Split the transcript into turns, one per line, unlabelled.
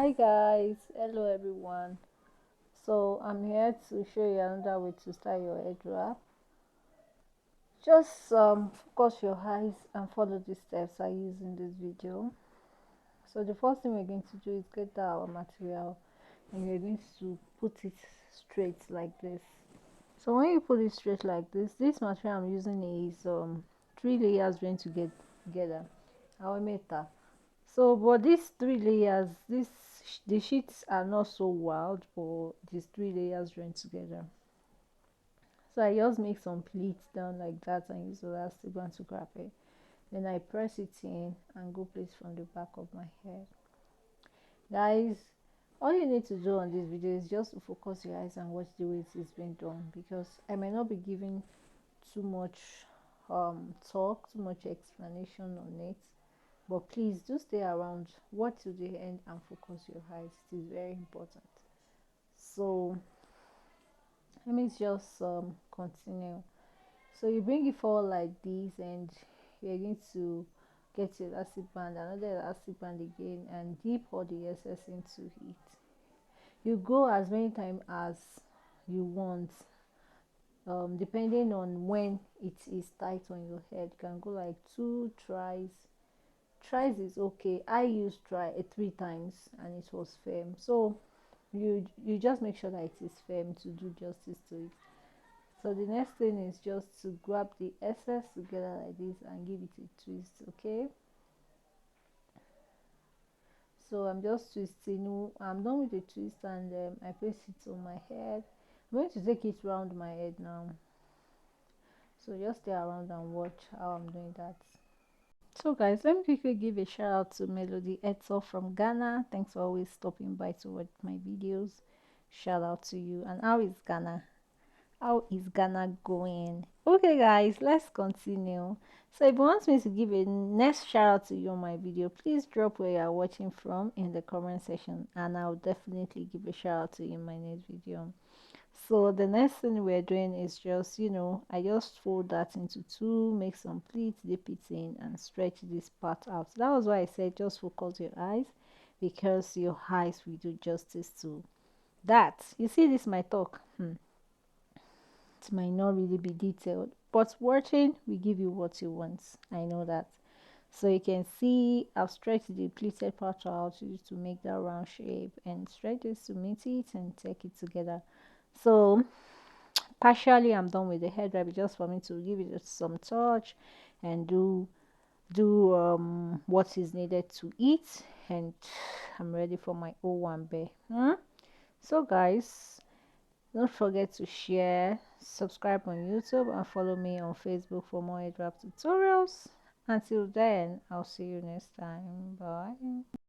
Hi guys, hello everyone. So I'm here to show you another way to style your head wrap. Just focus your eyes and follow the steps I use in this video. So the first thing we're going to do is get our material and you're going to put it straight like this. So when you put it straight like this material I'm using is 3 layers going to get together. Our meta. So but these 3 layers, the sheets are not so wild, but these 3 layers join together. So I just make some pleats down like that and use elastic band to grab it. Then I press it in and go place from the back of my head. Guys, all you need to do on this video is just to focus your eyes and watch the way it is being done, because I might not be giving too much too much explanation on it. But please do stay around, watch to the end and focus your eyes. It is very important. So let me just continue. So you bring it forward like this and you're going to get your elastic band, another elastic band again, and dip all the excess into it. You go as many times as you want, depending on when it is tight on your head. You can go like 2 tries. Tries is okay. I used 3 times and it was firm. So you just make sure that it is firm to do justice to it. So the next thing is just to grab the excess together like this and give it a twist. Okay, so I'm just twisting. I'm done with the twist and I place it on my head. I'm going to take it round my head now, so just stay around and watch how I'm doing that. So guys, let me quickly give a shout out to Melody Eto from Ghana. Thanks for always stopping by to watch my videos. Shout out to you. And how is Ghana? How is Ghana going? Okay guys, let's continue. So if you want me to give a next shout out to you on my video, please drop where you are watching from in the comment section and I'll definitely give a shout out to you in my next video. So the next thing we're doing is just, I just fold that into two, make some pleats, dip it in and stretch this part out. That was why I said just focus your eyes, because your eyes will do justice to that. You see, this my talk, it might not really be detailed, but watching will give you what you want. I know that. So you can see I've stretched the pleated part out to make that round shape and stretch this to meet it and take it together. So partially I'm done with the head wrap, just for me to give it some touch and do what is needed to eat, and I'm ready for my O1 So guys, don't forget to share, subscribe on YouTube and follow me on Facebook for more head wrap tutorials. Until then, I'll see you next time. Bye.